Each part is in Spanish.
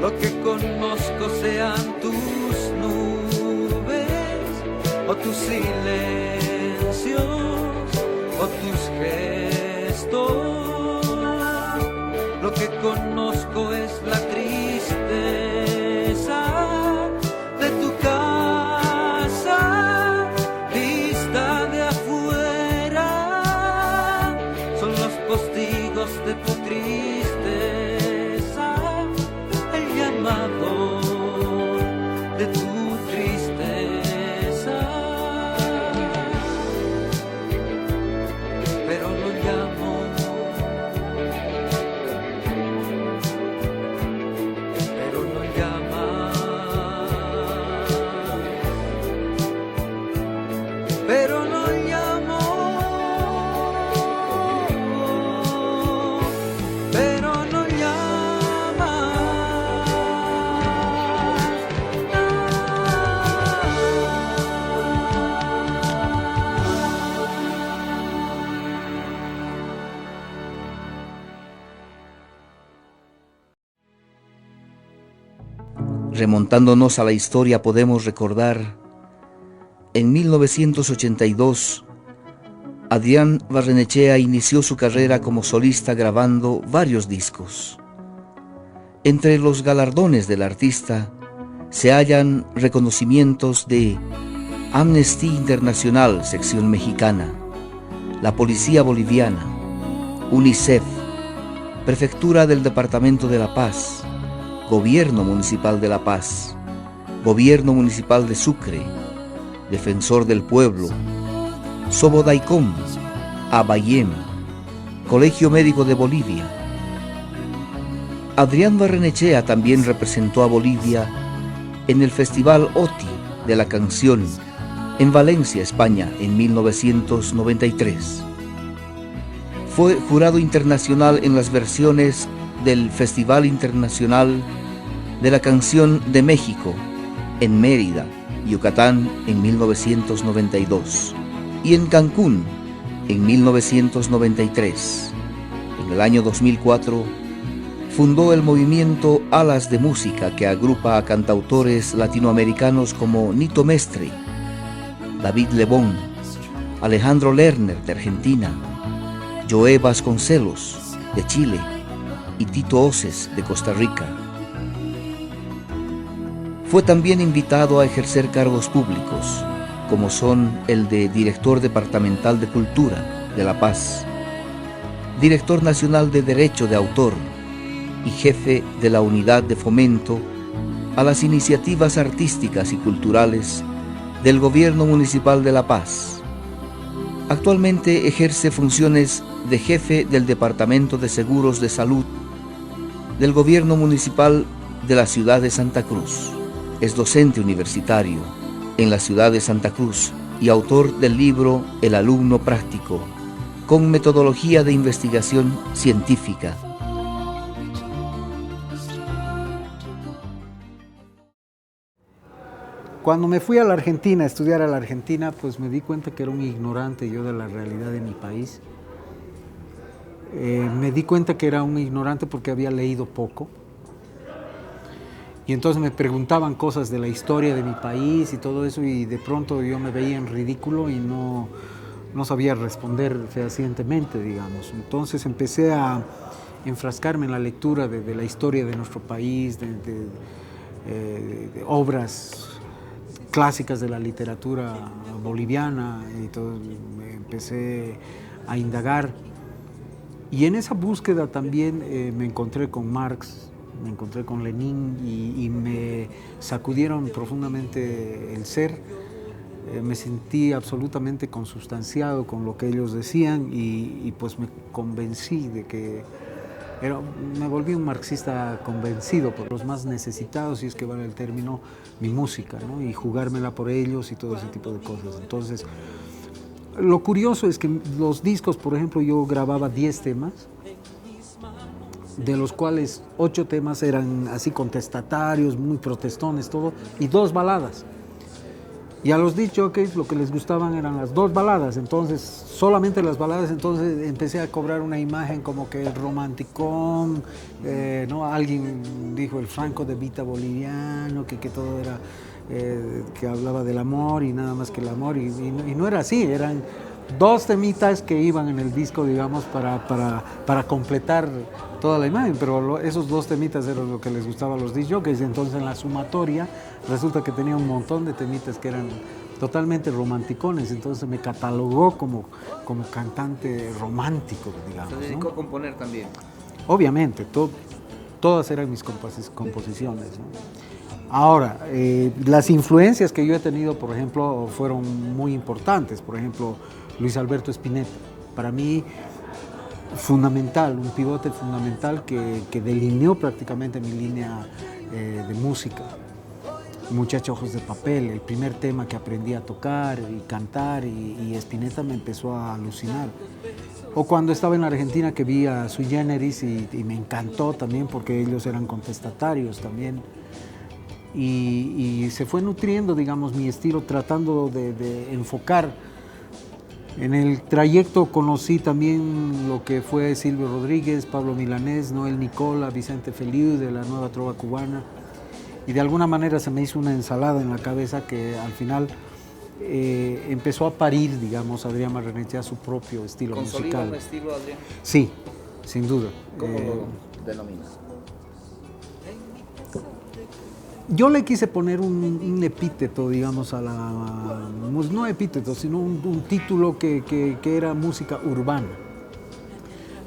lo que conozco sean tus nubes o tus silencios o tus gestos. Lo que conozco es la tristeza de tu casa, vista de afuera. Son los postigos de tu tristeza, el llamado de tu tristeza. Pero lo llamo, pero no llama, pero no llamo, pero no llama. Remontándonos a la historia, podemos recordar, en 1982, Adrián Barrenechea inició su carrera como solista grabando varios discos. Entre los galardones del artista se hallan reconocimientos de Amnesty Internacional, sección mexicana, la Policía Boliviana, UNICEF, Prefectura del Departamento de La Paz, Gobierno Municipal de La Paz, Gobierno Municipal de Sucre, Defensor del Pueblo, Sobodaicom, Abayem, Colegio Médico de Bolivia. Adrián Barrenechea también representó a Bolivia en el Festival OTI de la Canción en Valencia, España, en 1993. Fue jurado internacional en las versiones del Festival Internacional de la Canción de México, en Mérida, Yucatán, en 1992, y en Cancún, en 1993. En el año 2004, fundó el movimiento Alas de Música, que agrupa a cantautores latinoamericanos como Nito Mestre, David Lebón, Alejandro Lerner de Argentina, Joe Vasconcelos de Chile y Tito Oces de Costa Rica. Fue también invitado a ejercer cargos públicos, como son el de Director Departamental de Cultura de La Paz, Director Nacional de Derecho de Autor y Jefe de la Unidad de Fomento a las Iniciativas Artísticas y Culturales del Gobierno Municipal de La Paz. Actualmente ejerce funciones de Jefe del Departamento de Seguros de Salud del Gobierno Municipal de la ciudad de Santa Cruz. Es docente universitario en la ciudad de Santa Cruz y autor del libro El alumno práctico, con metodología de investigación científica. Cuando me fui a la Argentina, a estudiar a la Argentina, pues me di cuenta que era un ignorante yo de la realidad de mi país. Me di cuenta que era un ignorante porque había leído poco. Y entonces me preguntaban cosas de la historia de mi país y todo eso, y de pronto yo me veía en ridículo y no sabía responder fehacientemente, digamos. Entonces empecé a enfrascarme en la lectura de la historia de nuestro país, de obras clásicas de la literatura boliviana, y todo. Empecé a indagar. Y en esa búsqueda también me encontré con Marx, me encontré con Lenin, y me sacudieron profundamente el ser. Me sentí absolutamente consustanciado con lo que ellos decían, y pues me convencí de que me volví un marxista convencido por los más necesitados, si es que vale el término, mi música, ¿no? Y jugármela por ellos y todo ese tipo de cosas. Entonces, lo curioso es que los discos, por ejemplo, yo grababa 10 temas, de los cuales 8 temas eran así contestatarios, muy protestones, todo, y 2 baladas. Y a los disc jockeys lo que les gustaban eran las 2 baladas, entonces solamente las baladas, entonces empecé a cobrar una imagen como que el romanticón, ¿no? Alguien dijo el Franco de Vita boliviano, que todo era, que hablaba del amor y nada más que el amor, y no era así, eran 2 temitas que iban en el disco, digamos, para completar toda la imagen, pero esos 2 temitas eran lo que les gustaba a los disc jockeys. Entonces en la sumatoria resulta que tenía un montón de temitas que eran totalmente romanticones, entonces me catalogó como cantante romántico, digamos. Se dedicó a componer también. Obviamente, todas eran mis composiciones, ¿no? Ahora, las influencias que yo he tenido, por ejemplo, fueron muy importantes. Por ejemplo, Luis Alberto Spinetta, para mí fundamental, un pivote fundamental que delineó prácticamente mi línea de música. Muchacho Ojos de Papel, el primer tema que aprendí a tocar y cantar, y Spinetta me empezó a alucinar. O cuando estaba en la Argentina, que vi a Sui Generis y me encantó también porque ellos eran contestatarios también. Y se fue nutriendo, digamos, mi estilo, tratando de enfocar. En el trayecto conocí también lo que fue Silvio Rodríguez, Pablo Milanés, Noel Nicola, Vicente Feliu de la Nueva Trova Cubana, y de alguna manera se me hizo una ensalada en la cabeza que al final empezó a parir, digamos, Adrián Barrenechea su propio estilo ¿Consolida musical. un estilo, Adrián? Sí, sin duda. ¿Cómo lo denominas? Yo le quise poner un epíteto, digamos, a la... No epíteto, sino un título que era música urbana.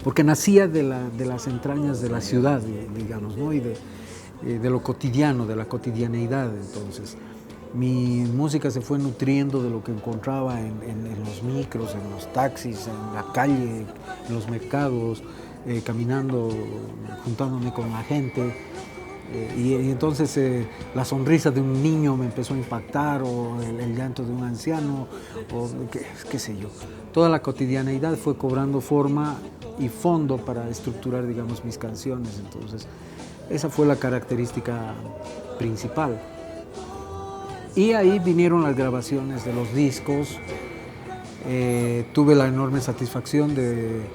Porque nacía de las entrañas de la ciudad, digamos, ¿no? Y de lo cotidiano, de la cotidianeidad. Entonces, mi música se fue nutriendo de lo que encontraba en los micros, en los taxis, en la calle, en los mercados, caminando, juntándome con la gente. Y entonces la sonrisa de un niño me empezó a impactar, o el llanto de un anciano, o qué sé yo. Toda la cotidianeidad fue cobrando forma y fondo para estructurar, digamos, mis canciones. Entonces, esa fue la característica principal. Y ahí vinieron las grabaciones de los discos. Tuve la enorme satisfacción de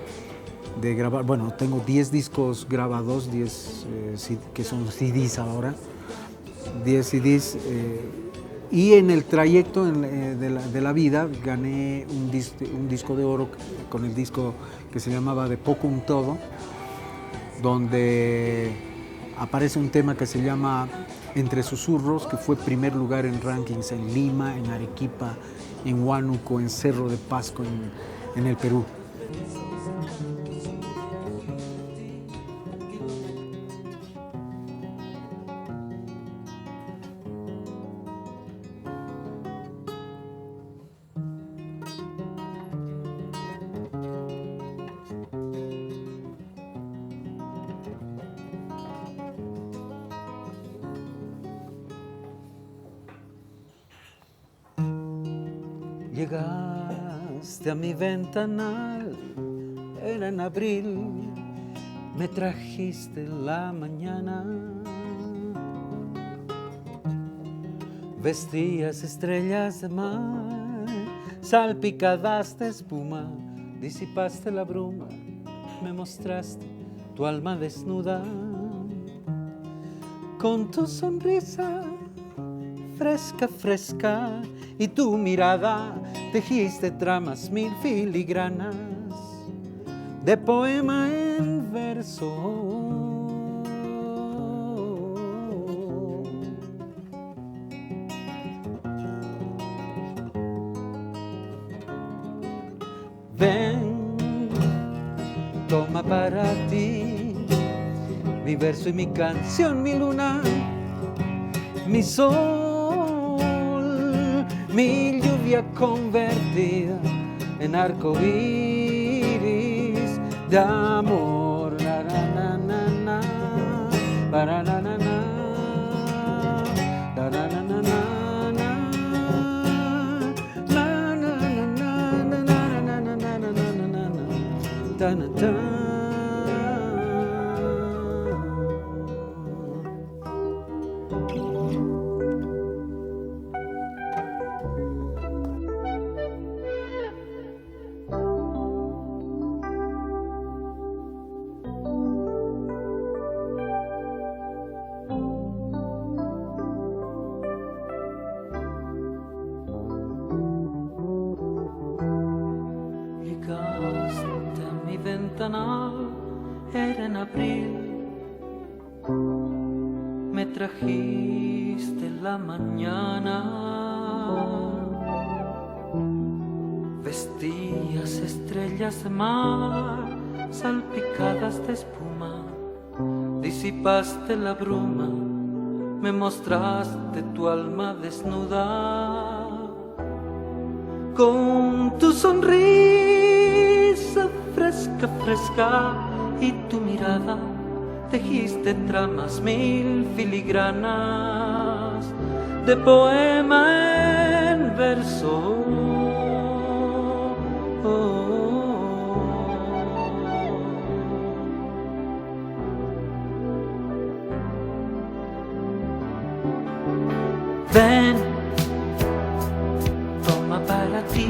grabar, bueno, tengo 10 discos grabados, 10 que son CDs ahora, 10 CDs, y en el trayecto de la vida gané un disco de oro con el disco que se llamaba De Poco un Todo, donde aparece un tema que se llama Entre Susurros, que fue primer lugar en rankings en Lima, en Arequipa, en Huánuco, en Cerro de Pasco, en el Perú. Llegaste a mi ventanal, era en abril, me trajiste la mañana. Vestías estrellas de mar, salpicadas de espuma, disipaste la bruma, me mostraste tu alma desnuda. Con tu sonrisa fresca, fresca, y tu mirada tejiste tramas mil filigranas de poema en verso. Ven, toma para ti mi verso y mi canción, mi luna, mi sol, mi lluvia convertida en arco iris de amor. Na, na, na, na, para, na, na, na, na, na, na, na, na. era en abril. Me trajiste la mañana, vestías estrellas de mar salpicadas de espuma, disipaste la bruma, me mostraste tu alma desnuda. Con tu sonrisa fresca, fresca, y tu mirada tejiste tramas mil filigranas de poema en verso. Ven, toma para ti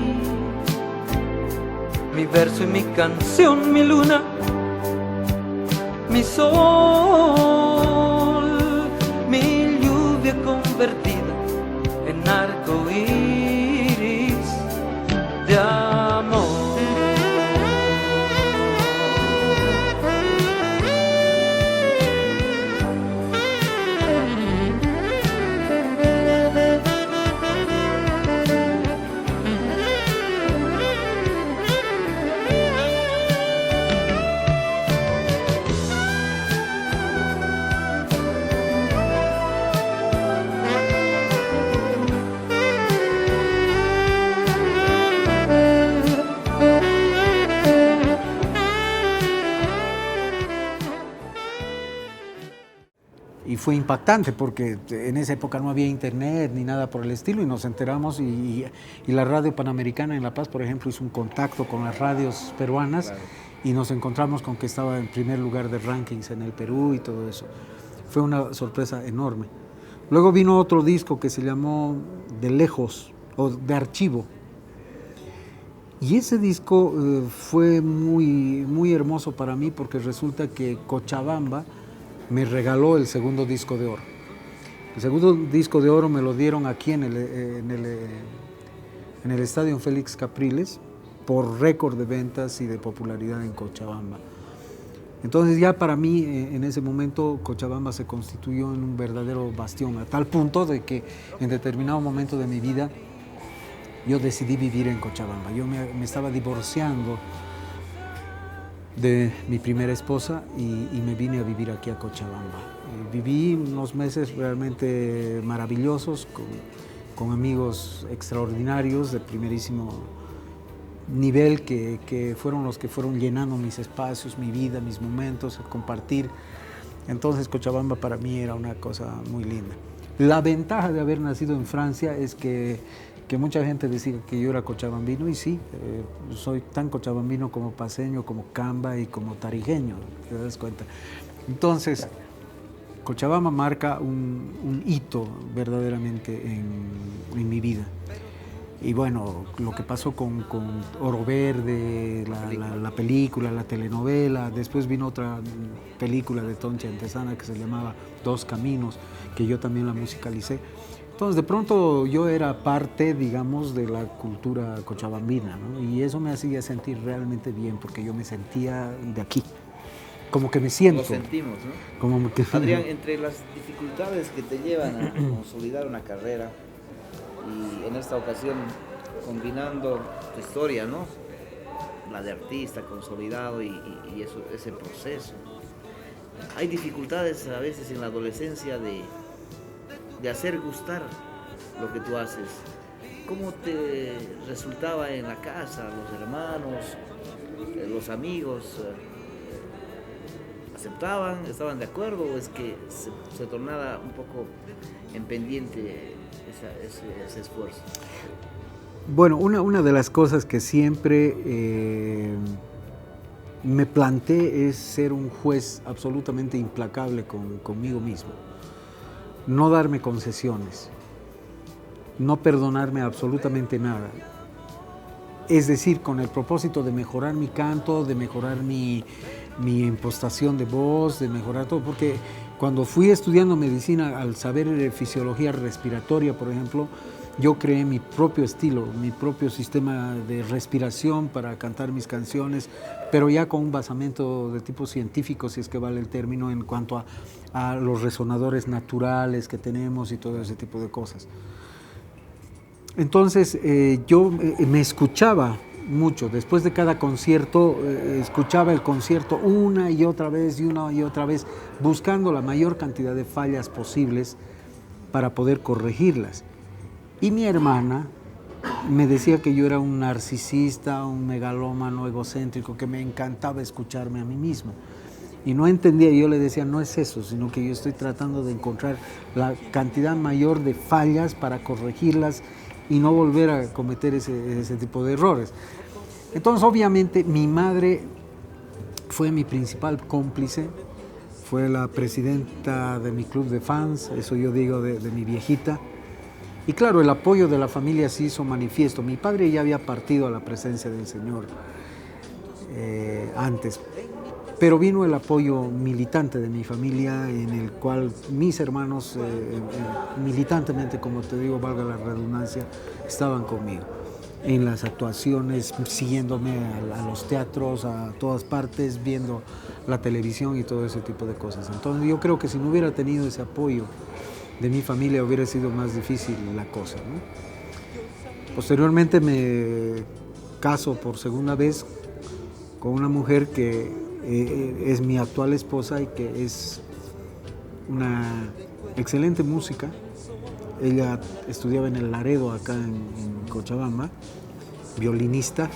mi verso y mi canción, mi luna, mi sol, mi lluvia convertida en arco iris de amor. Y fue impactante porque en esa época no había internet ni nada por el estilo y nos enteramos y la radio Panamericana en La Paz, por ejemplo, hizo un contacto con las radios peruanas, claro, y nos encontramos con que estaba en primer lugar de rankings en el Perú y todo eso. Fue una sorpresa enorme. Luego vino otro disco que se llamó De Lejos o De Archivo. Y ese disco fue muy hermoso para mí porque resulta que Cochabamba me regaló el segundo disco de oro. El segundo disco de oro me lo dieron aquí en el Estadio Félix Capriles por récord de ventas y de popularidad en Cochabamba. Entonces ya para mí en ese momento Cochabamba se constituyó en un verdadero bastión, a tal punto de que en determinado momento de mi vida yo decidí vivir en Cochabamba. Yo me estaba divorciando de mi primera esposa y me vine a vivir aquí a Cochabamba. Viví unos meses realmente maravillosos con amigos extraordinarios de primerísimo nivel que fueron los que fueron llenando mis espacios, mi vida, mis momentos, a compartir. Entonces Cochabamba para mí era una cosa muy linda. La ventaja de haber nacido en Francia es que mucha gente decía que yo era cochabambino y sí, soy tan cochabambino como paceño, como camba y como tarijeño, ¿te das cuenta? Entonces, Cochabamba marca un hito verdaderamente en mi vida. Y bueno, lo que pasó con Oro Verde, la película, la telenovela, después vino otra película de Tonchi Antesana que se llamaba Dos Caminos, que yo también la musicalicé. Entonces, de pronto yo era parte, digamos, de la cultura cochabambina, ¿no? Y eso me hacía sentir realmente bien, porque yo me sentía de aquí, como que me siento. Lo sentimos, ¿no? Como que... Adrián, entre las dificultades que te llevan a consolidar una carrera, y en esta ocasión combinando tu historia, ¿no? La de artista consolidado y eso, ese proceso. Hay dificultades a veces en la adolescencia de hacer gustar lo que tú haces. ¿Cómo te resultaba en la casa, los hermanos, los amigos? ¿Aceptaban, estaban de acuerdo o es que se tornaba un poco en pendiente ese esfuerzo? Bueno, una de las cosas que siempre me planteé es ser un juez absolutamente implacable conmigo mismo. No darme concesiones, no perdonarme absolutamente nada. Es decir, con el propósito de mejorar mi canto, de mejorar mi impostación de voz, de mejorar todo, porque cuando fui estudiando medicina, al saber fisiología respiratoria, por ejemplo, yo creé mi propio estilo, mi propio sistema de respiración para cantar mis canciones, pero ya con un basamento de tipo científico, si es que vale el término, en cuanto a los resonadores naturales que tenemos y todo ese tipo de cosas. Entonces yo me escuchaba mucho, después de cada concierto escuchaba el concierto una y otra vez, buscando la mayor cantidad de fallas posibles para poder corregirlas. Y mi hermana me decía que yo era un narcisista, un megalómano egocéntrico, que me encantaba escucharme a mí mismo. Y no entendía, y yo le decía, no es eso, sino que yo estoy tratando de encontrar la cantidad mayor de fallas para corregirlas y no volver a cometer ese tipo de errores. Entonces, obviamente, mi madre fue mi principal cómplice, fue la presidenta de mi club de fans, eso yo digo de mi viejita. Y claro, el apoyo de la familia se hizo manifiesto. Mi padre ya había partido a la presencia del Señor antes, pero vino el apoyo militante de mi familia, en el cual mis hermanos militantemente, como te digo, valga la redundancia, estaban conmigo en las actuaciones, siguiéndome a los teatros, a todas partes, viendo la televisión y todo ese tipo de cosas. Entonces yo creo que si no hubiera tenido ese apoyo de mi familia hubiera sido más difícil la cosa, ¿no? Posteriormente me caso por segunda vez con una mujer que es mi actual esposa y que es una excelente música. Ella estudiaba en el Laredo, acá en Cochabamba, violinista,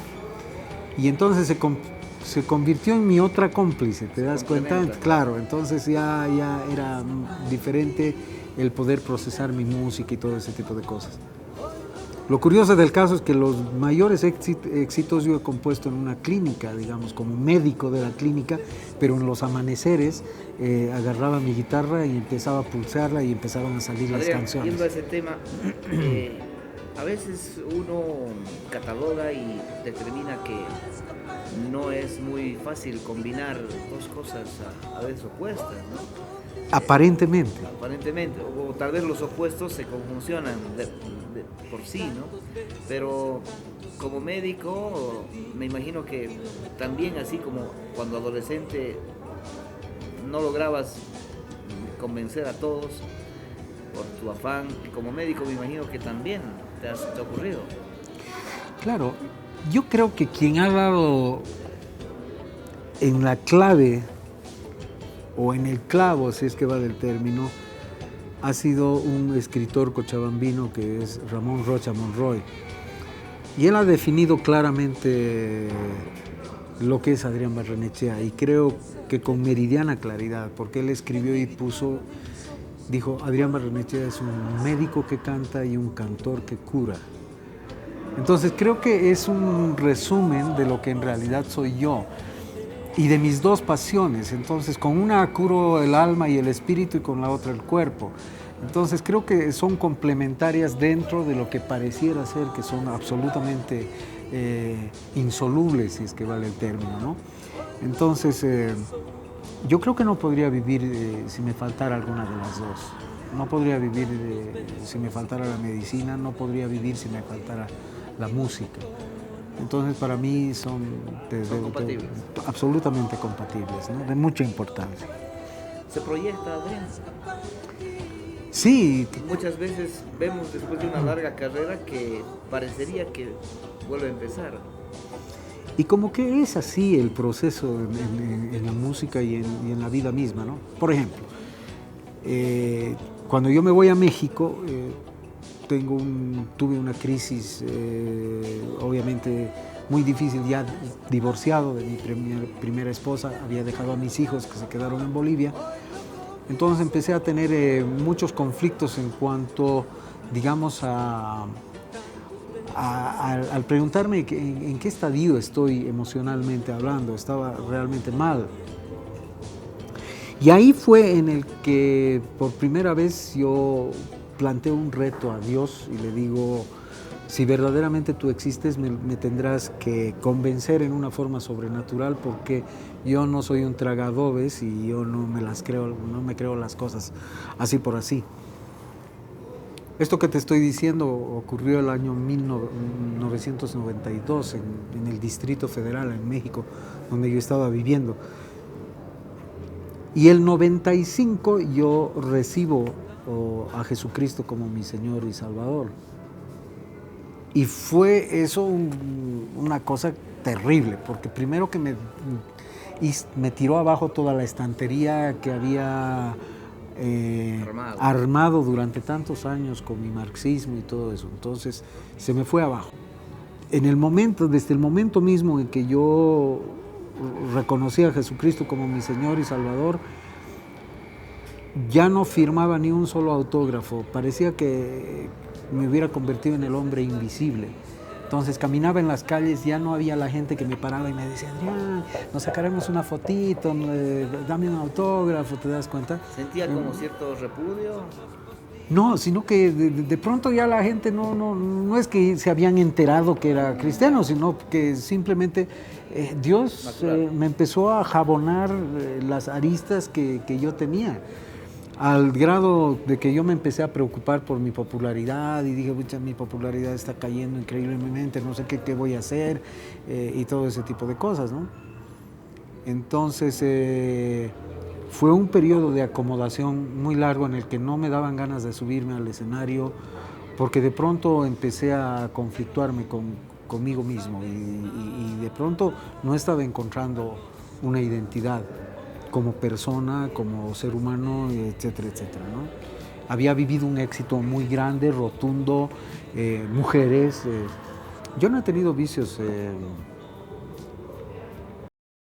y entonces se convirtió en mi otra cómplice, ¿te das cuenta? Claro, entonces ya era diferente el poder procesar mi música y todo ese tipo de cosas. Lo curioso del caso es que los mayores éxitos yo he compuesto en una clínica, digamos, como médico de la clínica, pero en los amaneceres agarraba mi guitarra y empezaba a pulsarla y empezaban a salir las canciones. Yendo a ese tema, a veces uno cataloga y determina que no es muy fácil combinar dos cosas a veces opuestas, ¿no? Aparentemente. Aparentemente, o tal vez los opuestos se conjuncionan por sí, ¿no? Pero como médico, me imagino que también, así como cuando adolescente no lograbas convencer a todos por tu afán, como médico me imagino que también te ha ocurrido. Claro, yo creo que quien ha dado en la clave o en el clavo, si es que va del término, ha sido un escritor cochabambino que es Ramón Rocha Monroy. Y él ha definido claramente lo que es Adrián Barrenechea, y creo que con meridiana claridad, porque él escribió y dijo, Adrián Barrenechea es un médico que canta y un cantor que cura. Entonces creo que es un resumen de lo que en realidad soy yo y de mis dos pasiones. Entonces con una curo el alma y el espíritu y con la otra el cuerpo. Entonces creo que son complementarias dentro de lo que pareciera ser que son absolutamente insolubles, si es que vale el término, ¿no? Entonces yo creo que no podría vivir si me faltara alguna de las dos. No podría vivir si me faltara la medicina, no podría vivir si me faltara la música. Entonces para mí son compatibles. Absolutamente compatibles, ¿no? De mucha importancia. ¿Se proyecta, Adrián? Sí. Muchas veces vemos después de una larga carrera que parecería que vuelve a empezar. Y como que es así el proceso en la música y en la vida misma, ¿no? Por ejemplo, cuando yo me voy a México, tuve una crisis, obviamente muy difícil, ya divorciado de mi primera esposa, había dejado a mis hijos que se quedaron en Bolivia. Entonces empecé a tener muchos conflictos en cuanto, digamos, al preguntarme en qué estadio estoy emocionalmente hablando. Estaba realmente mal. Y ahí fue en el que por primera vez yo planteo un reto a Dios y le digo, si verdaderamente tú existes, me tendrás que convencer en una forma sobrenatural, porque yo no soy un tragadobes y yo no me creo las cosas así por así. Esto que te estoy diciendo ocurrió el año 1992 en el Distrito Federal, en México, donde yo estaba viviendo. Y el 95 yo recibo a Jesucristo como mi Señor y Salvador. Y fue eso una cosa terrible, porque primero que me tiró abajo toda la estantería que había armado durante tantos años con mi marxismo y todo eso. Entonces se me fue abajo. Desde el momento mismo en que yo reconocí a Jesucristo como mi Señor y Salvador, ya no firmaba ni un solo autógrafo. Parecía que me hubiera convertido en el hombre invisible. Entonces caminaba en las calles, ya no había la gente que me paraba y me decía, Adrián, nos sacaremos una fotito, dame un autógrafo, ¿te das cuenta? ¿Sentía como cierto repudio? No, sino que de pronto ya la gente no es que se habían enterado que era cristiano, sino que simplemente Dios me empezó a jabonar las aristas que yo tenía. Al grado de que yo me empecé a preocupar por mi popularidad y dije, pucha, mi popularidad está cayendo increíblemente, no sé qué voy a hacer y todo ese tipo de cosas, ¿no? Entonces fue un periodo de acomodación muy largo en el que no me daban ganas de subirme al escenario porque de pronto empecé a conflictuarme conmigo mismo y de pronto no estaba encontrando una identidad como persona, como ser humano, etcétera, etcétera, ¿no? Había vivido un éxito muy grande, rotundo, mujeres. Yo no he tenido vicios